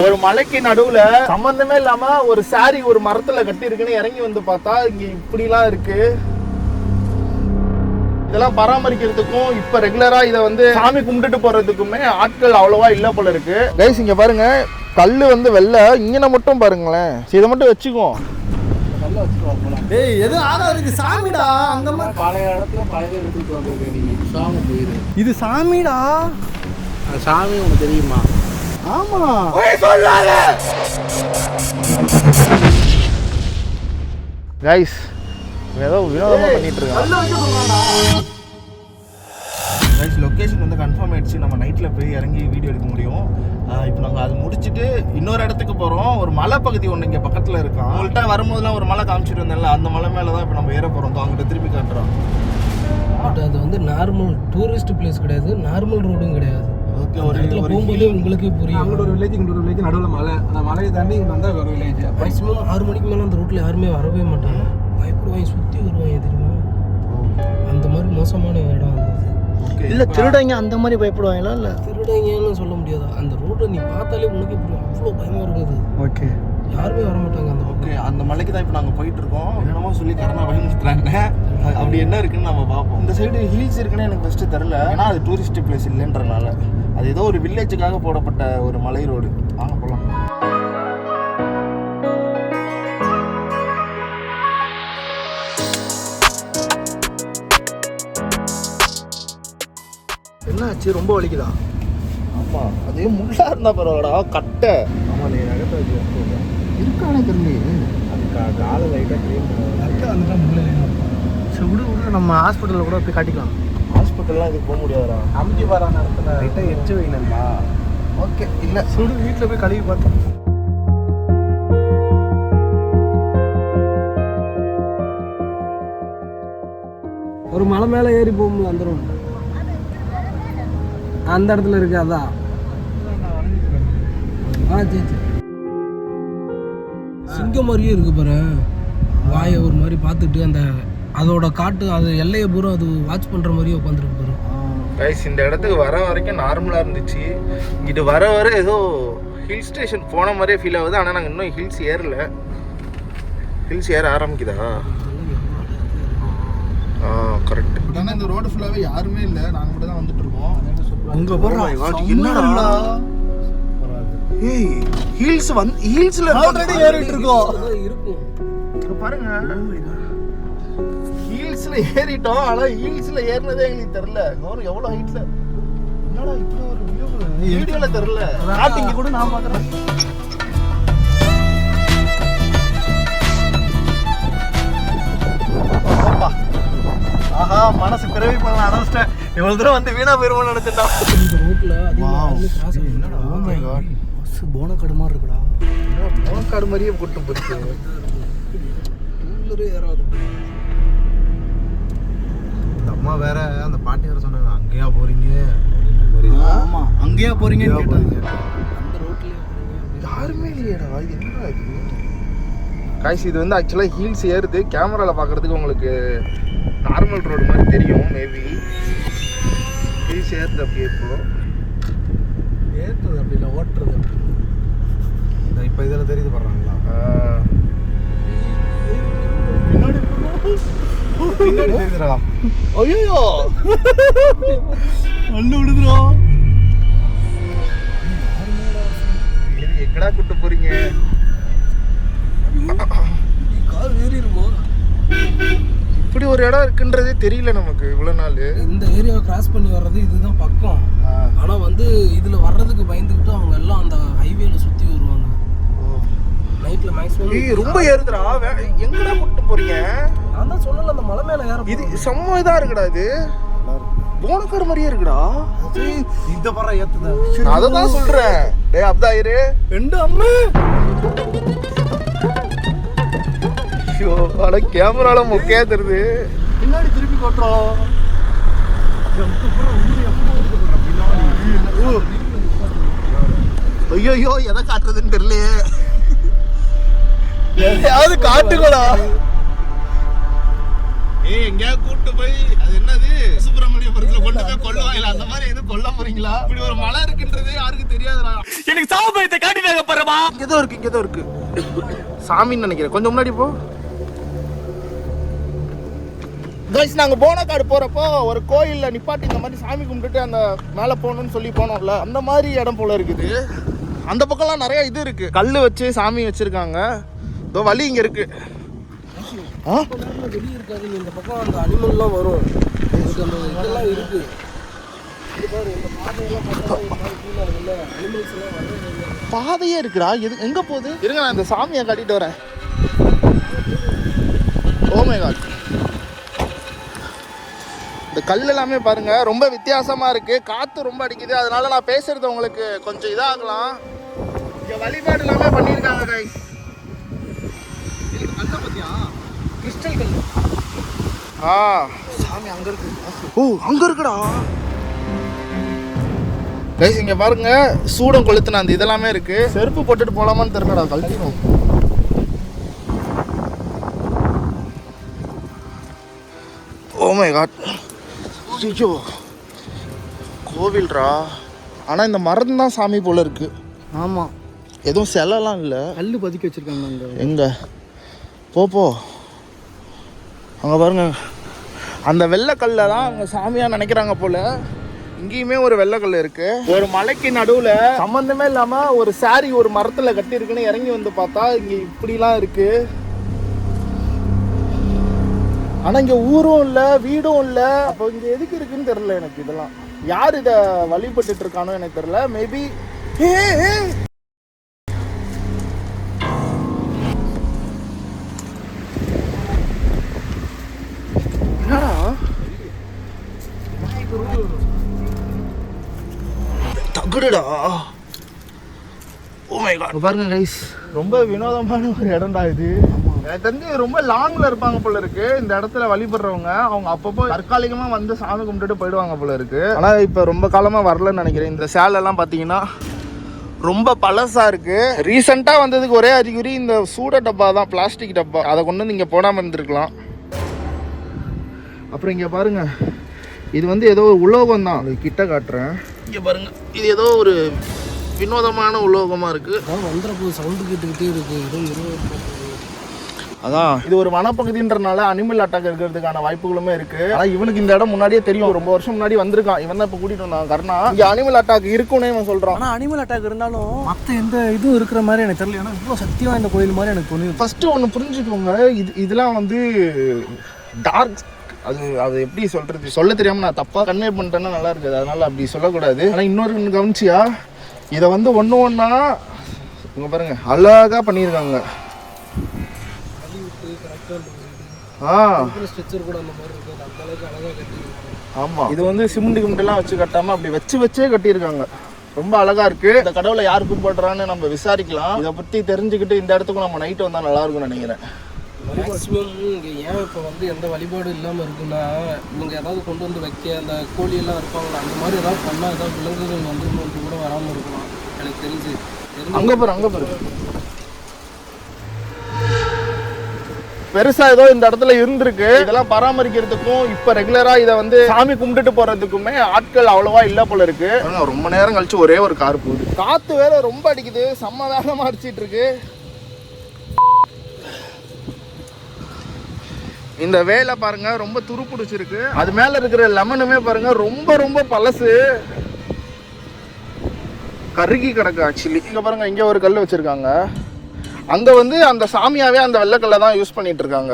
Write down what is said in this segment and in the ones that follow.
ஒரு மலைக்கு நடுவுல சம்பந்தமே இல்லாம ஒரு சாரி ஒரு மரத்துல கட்டி இருக்குன்னு இறங்கி வந்து பார்த்தா இங்க இப்படிலாம் இருக்கு. இதெல்லாம் பராமரிக்கிறதுக்கும் இப்ப ரெகுலரா இதை வந்து சாமி கும்பிட்டுட்டு போறதுக்குமே ஆட்கள் அவ்வளவா இல்ல போல இருக்கு. கைஸ் இங்க பாருங்க, கல்லு வந்து வெள்ளை, இங்கன மட்டும் பாருங்களேன். இதை மட்டும் வச்சுக்கோ. சாமிடா, பழைய இடத்துல பழைய எடுத்துட்டு வந்திருக்கேன். சாமி போயிரு, இது சாமிடா. சாமி உனக்கு தெரியுமா? ஆமா, கைஸ் ஏதோ வினோதமா பண்ணிட்டு இருக்காங்க. கைஸ் லொக்கேஷன் வந்து கன்ஃபார்ம் ஆயிடுச்சு. நம்ம நைட்ல போய் இறங்கி வீடியோ எடுக்க முடியும். இப்போ நாங்கள் அது முடிச்சுட்டு இன்னொரு இடத்துக்கு போகிறோம். ஒரு மலை பகுதி ஒன்று இங்கே பக்கத்தில் இருக்கான். அவங்கள்ட்ட வரும்போதுலாம் ஒரு மலை காமிச்சிட்டு இருந்தேன்ல, அந்த மலை மேலே தான் இப்போ நம்ம ஏற போகிறோம். அவங்ககிட்ட திருப்பி காட்டுறோம். பட் அது வந்து நார்மல் டூரிஸ்ட் பிளேஸ் கிடையாது, நார்மல் ரோடும் கிடையாது. ஓகே, ஒரு இடத்துல போகும்போது உங்களுக்கே புரியும். அங்கே ஒரு வில்லேஜ், இங்கே ஒரு வில்லேஜ், நடுவில் மலை. அந்த மலையை தாண்டி இங்கே வந்தால் ஒரு வில்லேஜ். மேக்ஸிமம் 6 மணிக்கு மேலே அந்த ரோட்டில் யாருமே வரவே மாட்டாங்க. பயப்படுவாங்க, சுற்றி வருவாங்க தெரியுமா. அந்த மாதிரி மோசமான இடம் இருந்தது. இல்லை திருடங்க அந்த மாதிரி பயப்படுவாங்களா? இல்லை திருடங்கன்னு சொல்ல முடியாது. அந்த ரோட்டை நீ பார்த்தாலே உனக்கே புரியும், அவ்வளோ பயமாக இருக்குது. ஓகே, யாருமே வர மாட்டாங்க அந்த ஓகே. அந்த மலைக்கு தான் இப்போ நாங்கள் போயிட்டு இருக்கோம். என்னமோ சொல்லி கரெக்டாக பயமுறுத்துறாங்க. அப்படி என்ன இருக்குன்னு நம்ம பார்ப்போம். இந்த சைடு ஹில்ஸ் இருக்குன்னு எனக்கு ஃபஸ்ட்டு தெரில. ஏன்னா அது டூரிஸ்ட் பிளேஸ் இல்லைன்றனால. அது ஏதோ ஒரு வில்லேஜுக்காக போடப்பட்ட ஒரு மலை ரோடு. வாங்க போகலாம். என்ன ஆச்சு? ரொம்ப வலிக்குதா? ஆமாம், அதே முள்ளா இருந்தால் பரவாயில்லடா, கட்டை. ஆமாம், நீ நகத்தை வச்சு இருக்கானே தெரியல. அது காலை லைட்டாக க்ளீன் நகத்தை வந்துட்டால் முள்ளே. சரி விடு விடு, நம்ம ஹாஸ்பிட்டலில் கூட போய் காட்டிக்கலாம். ஹாஸ்பிட்டல்லாம் இதுக்கு போக முடியாதுடா. அமுதி வர நேரத்தில் லைட்டாக எரிச்சு வைக்கணும்பா. ஓகே, இல்லை சுடு வீட்டில் போய் கழுவி பார்த்தோம். ஒரு மலை மேலே ஏறி போகும்போது அந்த ரோடு அந்த இடத்துல இருக்கு. அதான் சரி சரி. சிங்கம் மாதிரியே இருக்கு பாரு. வாயை ஒரு மாதிரி பார்த்துட்டு அந்த அதோட காட்டு அது எல்லையை பூரா அது வாட்ச் பண்ணுற மாதிரியே உட்காந்துருக்கு பாரு. கைஸ் இந்த இடத்துக்கு வர வரைக்கும் நார்மலாக இருந்துச்சு. இங்கிட்டு வர வர ஏதோ ஹில் ஸ்டேஷன் போன மாதிரியே ஃபீல் ஆகுது. ஆனால் நாங்கள் இன்னும் ஹில்ஸ் ஏறல. ஹில்ஸ் ஏற ஆரம்பிக்குதா? கரெக்ட். ஆனால் இந்த ரோடு ஃபுல்லாகவே யாருமே இல்லை, நாங்கள் மட்டும் தான் வந்துட்டு இருக்கோம். அங்கே போகிறோம். என்னடா ஏய், ஹில்ஸ் ஹில்ஸ்ல ஆல்ரெடி ஏறிட்டு இருக்கோம். இருக்கும் பாருங்க, ஹில்ஸ்ல ஏறிட்டோம். ஆனா ஹில்ஸ்ல ஏறினதே எங்களுக்கு தெரியல. கௌரவம் எவ்வளவு ஹைட்ல. என்னடா இப்படி ஒரு வியூ வீடியோல தெரியல. ஸ்டார்டிங் கூட நான் பாக்குறேன். ஆஹா, மனசு பிறவி பண்ண ஆரம்பிச்சிட்டேன். இவ்வளவு தூரம் வந்து வீணா போயிருவோம்னு நினைச்சிட்டான். இந்த ரோட்ல என்னடா ஓ மை காட், பஸ் போனக்காடு மாதிரி இருக்குடா. போனக்காடு மாதிரியே கூட்டு போயிருக்கு. ஏறாது. இந்த அம்மா வேற, அந்த பாட்டி வேற சொன்னாங்க, அங்கேயா போறீங்க? ஆமா, அங்கேயா போறீங்கன்னு கேட்டாங்க. அந்த ரோட்ல யாருமே இல்லையடா. இது என்னடா இது? காய்ஸ் இது வந்து ஆக்சுவலாக ஹீல்ஸ் ஏறுது. கேமராவில் பார்க்குறதுக்கு உங்களுக்கு நார்மல் ரோடு மாதிரி தெரியும். மேபி ஹீல்ஸ் ஏறுது. அப்படியே இப்போ ஏற்றுறது அப்படி இல்லை, ஓட்டுறது. இப்போ இதில் தெரியுது பண்றாங்களா? பின்னாடி தெரியுதுடா. ஐயோ அள்ளு விடுதுறோம். எங்கடா கூட்டு போறீங்க? கால் ஏறிடுமோ? இப்படி ஒரு இடம் இருக்குன்றதே தெரியல நமக்கு இவ்வளோ நாள். இந்த ஏரியாவை கிராஸ் பண்ணி வர்றது இதுதான் பக்கம். ஆனால் வந்து இதில் வர்றதுக்கு பயந்துக்கிட்டு அவங்க எல்லாம் அந்த ஹைவேல சுற்றி வருவாங்க நைட்டில் மேக்ஸிமம். ரொம்ப ஏறுதுடா. எங்கடா கூட்டு போறீங்க? நான் தான் சொன்னல, அந்த மலை மேலே ஏற. இது செம்ம இதா இருக்குடா. இது போனக்காடு மாதிரியே இருக்குடா. இந்த படம் ஏத்துதா? நான் அதை தான் சொல்றேன். டேய் அப்தா இரு. ரெண்டு அம்மா ஐயோ, அட கேமரால மொக்கையா தெரியுது. பின்னாடி திருப்பி கொட்டுறோம். ஐயோ, எதை காட்டுறதுன்னு தெரியலையே. எதையாவது காட்டுக்கடா. ஏய் எங்கயா கூட்டு போய் அது என்னது சுப்பிரமணியபுரத்துல கொண்டு போய் கொல்லுவாங்களா அந்த மாதிரி எதுவும் கொல்ல போறீங்களா? இப்படி ஒரு மலை இருக்குன்றது யாருக்கும் தெரியாதுடா. எனக்கு சாவு பயத்தை காட்டிட்டாங்க பாருமா. இங்கதான் இருக்கு சாமின்னு நினைக்கிறேன். கொஞ்சம் முன்னாடி போ கைஸ். நாங்க போனக்காடு போறப்போ ஒரு கோயில்ல நிப்பாட்டி இந்த மாதிரி சாமி கும்பிட்டுட்டு அந்த மேல போகணும்னு சொல்லி போனோம்ல, அந்த மாதிரி இடம் போல இருக்குது. அந்த பக்கம்லாம் நிறைய இது இருக்கு, கல்லு வச்சு சாமி வச்சிருக்காங்க. இதோ வழி இங்க இருக்கு. வெளியே இருக்காது, இந்த பக்கம் அந்த அனிமல்லாம் வரும், அந்த இதெல்லாம் இருக்கு. பாதையே இருக்குடா. எங்க போகுது? இருங்க நான் இந்த சாமியை காட்டிட்டு வரேன். Oh my God. இந்த கல் எல்லாமே பாருங்க ரொம்ப வித்தியாசமா இருக்கு. காத்து ரொம்ப அடிக்குது, அதனால நான் பேசுறது உங்களுக்கு கொஞ்சம் இதாகலாம். இங்க வழிபாடு எல்லாமே பண்ணியிருக்காங்க கைஸ். கிறிஸ்டல் கல். சாமி அங்க இருக்கு. ஓ அங்க இருக்குடா கைஸ். இங்க பாருங்க சூடம் கொளுத்துன அந்த இதெல்லாமே இருக்கு. செருப்பு போட்டுட்டு போலாமான்னு தெரியலடா, கழட்டிடும். ஓ மை காட். ஐயோ கோவில்ரா. ஆனா இந்த மரம் தான் சாமி போல இருக்கு. ஆமா, எதுவும் சிலைலாம் இல்லை. கல்லு பதுக்கி வச்சிருக்காங்க அங்க. எங்க போ அங்க பாருங்க. அந்த வெள்ளைக்கல்ல தான் அவங்க சாமியா நினைக்கிறாங்க போல. இங்கேயுமே ஒரு வெள்ளைக்கல் இருக்கு. ஒரு மலைக்கு நடுவுல சம்பந்தமே இல்லாம ஒரு சாரி ஒரு மரத்துல கட்டி இருக்குன்னு இறங்கி வந்து பார்த்தா இங்க இப்படிலாம் இருக்கு. ஆனா இங்க ஊரும் இல்ல வீடும் இல்ல. அப்போ இங்க எதுக்கு இருக்குன்னு தெரியல எனக்கு. இதெல்லாம் யார் இத வழிபட்டு இருக்கானோ எனக்கு தெரியல. மேபி என்னடா தகுடுடா. Oh my God. பாருங்க கைஸ், ரொம்ப வினோதமான ஒரு இடம்டா இது. எனக்கு தெரிஞ்சு ரொம்ப லாங்ல இருப்பாங்க போல இருக்கு இந்த இடத்துல வழிபடுறவங்க. அவங்க அப்பப்போ தற்காலிகமா வந்து சாமி கும்பிட்டுட்டு போயிடுவாங்க போல இருக்கு. ஆனா இப்ப ரொம்ப காலமா வரலன்னு நினைக்கிறேன். இந்த சேலை எல்லாம் பாத்தீங்கன்னா ரொம்ப பழசா இருக்கு. ரீசெண்டா வந்ததுக்கு ஒரே அறிகுறி இந்த சூட டப்பா தான், பிளாஸ்டிக் டப்பா. அதை கொண்டு வந்து இங்க போடாம இருந்திருக்கலாம். அப்புறம் இங்க பாருங்க, இது வந்து ஏதோ ஒரு உலோகம் தான். அது கிட்ட காட்டுறேன். இங்க பாருங்க, இது ஏதோ ஒரு வினோதமான உலோகமா இருக்கு. வந்துடுற சவுண்டு கேட்டுக்கிட்டே இருக்கு. ஏதோ அதான் இது ஒரு வனப்பகுதின்றனால அனிமல் அட்டாக் இருக்கிறதுக்கான வாய்ப்புகளுமே இருக்கு. ஆனா இவனுக்கு இந்த இடம் முன்னாடியே தெரியும். ரொம்ப வருஷம் முன்னாடி வந்திருக்கான். இவன் தான் இப்ப கூட்டிட்டு வந்தான் கர்ணா. இங்க அனிமல் அட்டாக் இருக்குன்னு இவன் சொல்றான். ஆனா அனிமல் அட்டாக் இருந்தாலும் மத்த எந்த இதுவும் இருக்கிற மாதிரி எனக்கு தெரியல. ஏன்னா இவ்வளவு சக்தியா இந்த கோயில் மாதிரி எனக்கு தோணுது. ஃபர்ஸ்ட் ஒன்னு புரிஞ்சுக்கோங்க, இதெல்லாம் வந்து டார்க். அது எப்படி சொல்றது, சொல்ல தெரியாம நான் தப்பா கன்வே பண்ணிட்டேன்னா நல்லா இருக்குது. அதனால அப்படி சொல்லக்கூடாது. ஆனா இன்னொரு கவனிச்சியா, இதை வந்து ஒன்னா இங்க பாருங்க அழகா பண்ணியிருக்காங்க. ஆமா, இது வந்து சிமெண்ட் கிமெண்ட்லாம் வச்சு கட்டாம அப்படி வச்சே கட்டியிருக்காங்க. ரொம்ப அழகா இருக்கு. இந்த கடவுளை யார் கும்பிடுறான்னு நம்ம விசாரிக்கலாம். இதை பத்தி தெரிஞ்சுக்கிட்டு இந்த இடத்துக்கு நம்ம நைட்டு வந்தா நல்லா இருக்கும்னு நினைக்கிறேன். மேக்ஸிமம் இங்கே ஏன் இப்போ வந்து எந்த வழிபாடும் இல்லாமல் இருக்குன்னா, இவங்க ஏதாவது கொண்டு வந்து வைக்க அந்த கோழியெல்லாம் இருப்பாங்களா, அந்த மாதிரி ஏதாவது பண்ணால் ஏதாவது விலங்குகள் வந்து கூட வராமல் இருக்கலாம் எனக்கு தெரிஞ்சு. அங்கே பாரு பெருசா ஏதோ இந்த இடத்துல இருந்திருக்கு. இதெல்லாம் பராமரிக்கிறதுக்கும் இப்ப ரெகுலரா இதை வந்து சாமி கும்பிட்டுட்டு போறதுக்குமே ஆட்கள் அவ்வளவா இல்ல போல இருக்கு. ரொம்ப நேரம் கழிச்சு ஒரே ஒரு கார் போகுது. காத்து வேற ரொம்ப அடிக்குது, செம்ம வேகமா அடிச்சிட்டு இருக்கு. இந்த வேலை பாருங்க ரொம்ப துருப்பிடிச்சிருக்கு. அது மேல இருக்கிற லெமனுமே பாருங்க ரொம்ப ரொம்ப பழசு, கருகி கிடக்கு. ஆக்சுவலி இங்க பாருங்க, இங்க ஒரு கல் வச்சிருக்காங்க. அங்க வந்து அந்த சாமியாவே அந்த வெள்ளைக்கல்ல தான் யூஸ் பண்ணிட்டு இருக்காங்க.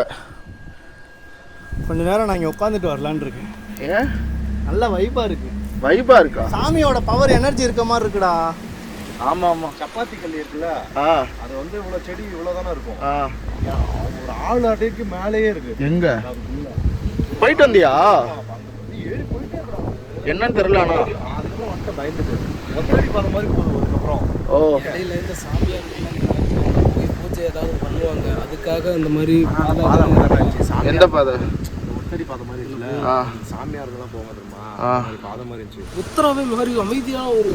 கொஞ்ச நேரம் நான் இங்க உட்காந்துட்டு வரலான்னு இருக்கேன். ஏன்? நல்ல வைபா இருக்கு. வைபா இருக்கா? சாமியோட பவர் எனர்ஜி இருக்க மாதிரி இருக்குடா. ஆமா ஆமா. சப்பாத்தி கல் இருக்குல்ல, அது வந்து இவ்வளவு செடி இவ்வளவுதானே இருக்கும். ஒரு 6 அடிக்கு மேலேயே இருக்கு. எங்க போயிட்டு வந்தியா? என்னன்னு தெரியல. ஆனா அதுக்கப்புறம் வந்துட்டு பயந்துட்டு ஒத்தடி பாத மாதிரி போகுது. அதுக்கப்புறம் இடையில இந்த சாமியார் பூஜை ஏதாவது பண்ணுவாங்க, அதுக்காக இந்த மாதிரி எந்த பாதை? ஒத்தடி பாத மாதிரி இருக்குல்ல, சாமியார்கள்லாம் போவாங்க தெரியுமா, பாதை மாதிரி இருந்துச்சு. உத்தரவே மாதிரி அமைதியான ஒரு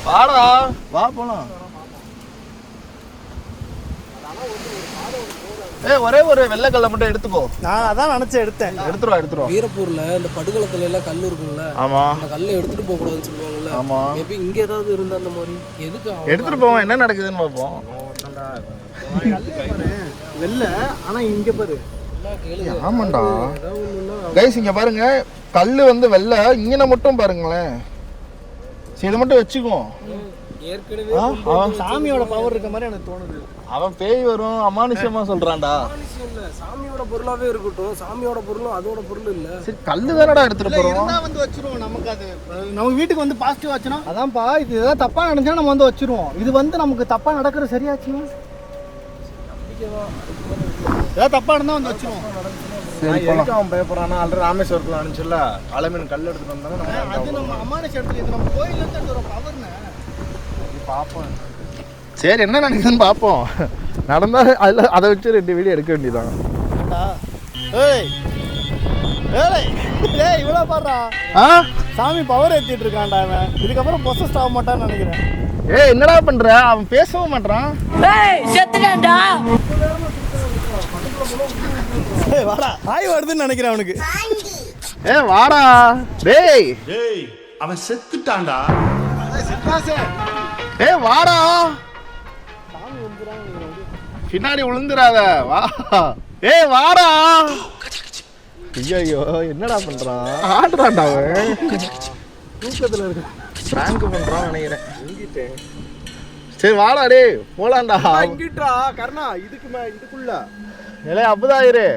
வாடா, வா போலாம். ஒரே ஒரு வெள்ளைக்கல்ல மட்டும் எடுத்துக்கோ. நான் அதான் நினைச்சேன், எடுத்தேன். எடுத்துருவா. வீரப்பூர்ல இந்த படுகளத்துல எல்லாம் கல் இருக்குல்ல, ஆமா, அந்த கல்லை எடுத்துட்டு போக கூடாதுன்னு சொல்லுவாங்கல்ல. ஆமா, மேபி இங்க ஏதாவது இருந்தா அந்த மாதிரி எதுக்கு எடுத்துட்டு போவோம், என்ன நடக்குதுன்னு பார்ப்போம். வெள்ளை, ஆனா இங்க பாரு. ஆமாண்டா கைஸ், இங்க பாருங்க, கல்லு வந்து வெள்ளை, இங்கன மட்டும் பாருங்களேன். சரி, இதை மட்டும் வச்சுக்குவோம். ஏற்கனவே சாமியோட பவர் இருக்க மாதிரி எனக்கு தோணுது. அவன் பேய் வரும் அமானுஷமா சொல்றான்டா. இல்ல, சாமியோட பொருளாவே இருக்கட்டும், சாமியோட பொருளும் அதோட பொருள் இல்ல. சரி, கல்லு தானடா எடுத்துட்டு போறோம். வந்து வச்சிருவோம், நமக்கு அது நம்ம வீட்டுக்கு வந்து பாசிட்டிவ் ஆச்சுன்னா அதான்ப்பா. இது ஏதாவது தப்பா நடந்துச்சா நம்ம வந்து வச்சிருவோம். இது வந்து நமக்கு தப்பா நடக்கிறது சரியாச்சுன்னா ஏதாவது தப்பா இருந்தா வந்து வச்சிருவோம். அவன் பயப்படுறானா? ஆல்ரெடி ராமேஸ்வரத்தில் அனுப்பிச்சுல அலமீன் கல் எடுத்துட்டு வந்தாங்க. அது நம்ம அம்மானுஷ இடத்துல, இது நம்ம கோயில்ல இருந்து எடுத்து வர பவர்னு பார்ப்போம். சரி, என்ன நடக்குதுன்னு பார்ப்போம். நடந்தா அதில் அதை வச்சு 2 வீடியோ எடுக்க வேண்டியதான். ஏய் ஏய் ஏய், இவ்வளோ பாடுறா. சாமி பவர் ஏற்றிட்டு இருக்கான்டா அவன். இதுக்கப்புறம் பொசஸ்ட் ஆக மாட்டான்னு நினைக்கிறேன். ஏய், என்னடா பண்ற? அவன் பேசவும் மாட்டான். ஏய் வாடா, ஆய் வருதுன்னு நினைக்கிறேன் அவனுக்கு. ஏய் வாடா. டேய் அவன் செத்துட்டான்டா. ஏய் வாடா, பின்னாடி விழுந்துராத, வா. ஏய் வாடா. ஐயோ, என்னடா பண்றான்? ஆடுறான்டா அவன். தூக்கத்துல இருக்கு. பிராங்க் பண்றான் நினைக்கிறேன். சரி வாடா, டே போலாம்டா. இங்கிட்டா கர்ணா, இதுக்குள்ள நிலை அப்பதாயிரு.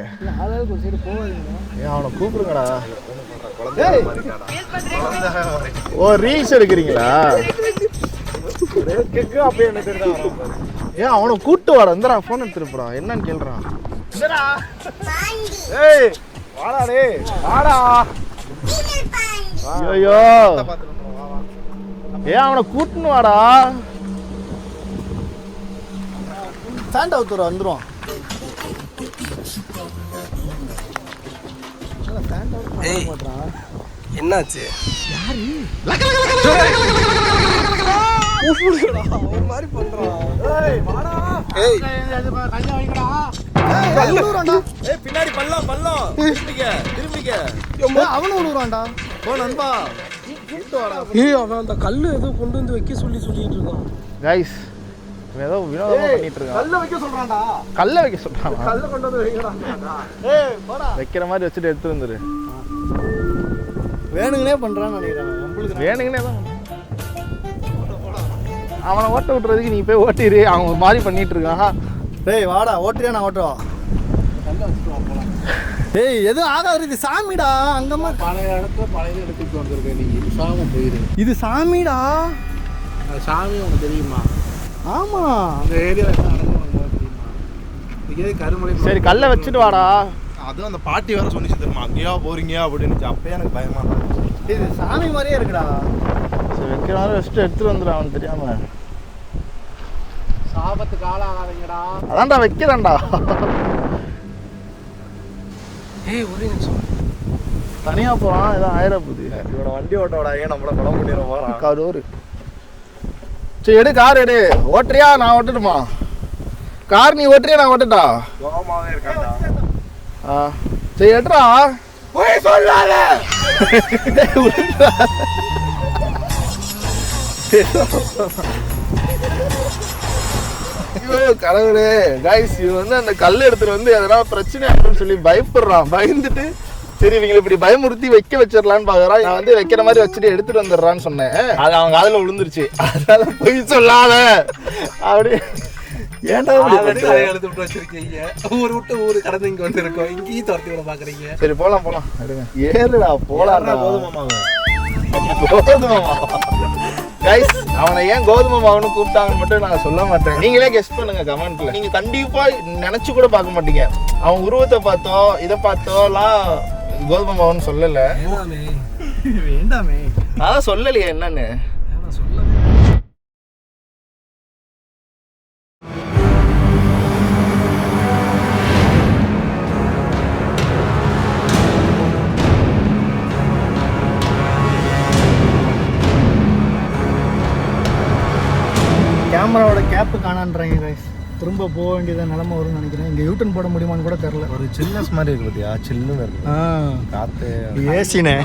ஆளாளுக்கு ஒரு சைடு போவாதீங்க. ஏன் அவனை கூப்பிடுங்கடா. ஓ, ரீல்ஸ் எடுக்கிறீங்களா? அப்படியே என்ன தெரியுதா வரும். ஏன் அவனை கூட்டு வாடா. இந்தடா ஃபோன் எடுத்துட்டு போறான், என்னன்னு கேள்றான். ஏய் வாடா, டே வாடா. ஐயோ, ஏன் அவனை கூட்டுன்னு வாடா. சாண்டா ஊத்துற வந்துடும். என்னாச்சு? ஒரு மாதிரி பண்றான். ஏய் ஏய் பின்னாடி பள்ளம் திரும்பிக்க. அவனும் விடுவான்டா. போ நண்பா. ஏய், அவன் அந்த கல்லு ஏதோ கொண்டு வந்து வைக்க சொல்லிட்டு இருக்கான். கைஸ், ஏதோ வினோதமா பண்ணிட்டு இருக்கான். கல்ல வைக்க சொல்றான்டா. கல்ல வைக்க சொல்றான். கல்ல கொண்டு வந்து வைக்கறான்டா. ஏய் போடா. வைக்கிற மாதிரி வச்சுட்டு எடுத்து வந்துரு. வேணுங்கனே பண்றான்னு நினைக்கிறேன். உங்களுக்கு வேணுங்கனே தான். அவனை ஓட்ட விட்டுறதுக்கு நீ போய் ஓட்டிரு. அவன் ஒரு மாதிரி பண்ணிட்டு இருக்கான். டேய் வாடா, ஓட்டுறியா? நான் ஓட்டுவா. டேய் எதுவும் ஆகாது, இது சாமிடா. அங்கம்மா பழைய இடத்துக்கு வந்திருக்கேன். நீங்க சாம போயிரு. இது சாமிடா. சாமி உனக்கு தெரியுமா? ஆமா, அந்த ஏரியாவில் என்ன நடக்கும் தெரியுமா? இதுக்கே கருமலை. சரி, கல்லை வச்சுட்டு வாடா. அதுவும் அந்த பாட்டி வேற சொன்னிச்சு தெரியுமா, அங்கேயா போறீங்க அப்படின்னு. அப்பயே எனக்கு பயமா இருந்துச்சு. இது சாமி மாதிரியே இருக்குடா. சரி, வைக்கிற மாதிரி வச்சுட்டு எடுத்துட்டு வந்துடு. அவன் தெரியாம சாபத்துக்கு ஆளாகாதீங்கடா. அதான்டா வைக்கிறேன்டா. ஏய், ஒரே நிமிஷம். தனியா போறான், ஏதோ ஆயிரம் போகுது. இவனை வண்டி ஓட்ட விட, ஏன் நம்மள படம் பண்ணிட போறான். கரூர். சரி, எடு, கார் எடு. ஓட்டுறியா? நான் ஓட்டட்டுமா? கார் நீ ஓட்டுறியா? நான் ஓட்டட்டா? கோபமாவே இருக்கான்டா. சரி, எடுறா. போய் சொல்லாத. கடவுளே. கைஸ், இவன் வந்து அந்த கல் எடுத்துட்டு வந்து எதனா பிரச்சனை அப்படின்னு சொல்லி பயப்படுறான். பயந்துட்டு சரி இவங்களை இப்படி பயமுறுத்தி வைக்க வச்சிடலான்னு பாக்குறான். நான் வந்து வைக்கிற மாதிரி வச்சுட்டு எடுத்துட்டு வந்துடுறான்னு சொன்னேன். அது அவங்க காதுல விழுந்துருச்சு. அதனால போய் சொல்லாத அப்படி. ஏன்டா எழுத்து விட்டு வச்சிருக்கீங்க? ஊர் விட்டு ஊரு கடந்து இங்க வந்து இருக்கோம். இங்கேயும் துரத்தி விட பாக்குறீங்க. சரி, போலாம். ஏறுடா, போலாம். கைஸ், அவனை ஏன் கோதுமை மாவுன்னு கூப்பிட்டாங்கன்னு மட்டும் நான் சொல்ல மாட்டேன். நீங்களே கெஸ் பண்ணுங்க கமெண்ட்ல. நீங்க கண்டிப்பா நினைச்சு கூட பார்க்க மாட்டீங்க. அவன் உருவத்தை பார்த்தோ இதை பார்த்தோலாம் கோதுமை மாவுன்னு சொல்லல. வேண்டாமே, அதான் சொல்லலையே என்னன்னு. கேமராவோட கேப்பு காணான்றாங்க கைஸ். திரும்ப போக வேண்டியதான் நிலமை வரும்னு நினைக்கிறேன். இங்கே யூட்டன் போட முடியுமான்னு கூட தெரில. ஒரு சில்னஸ் மாதிரி இருக்கு பார்த்தியா, சில்லுன்னு இருக்கு காற்று ஏசினே.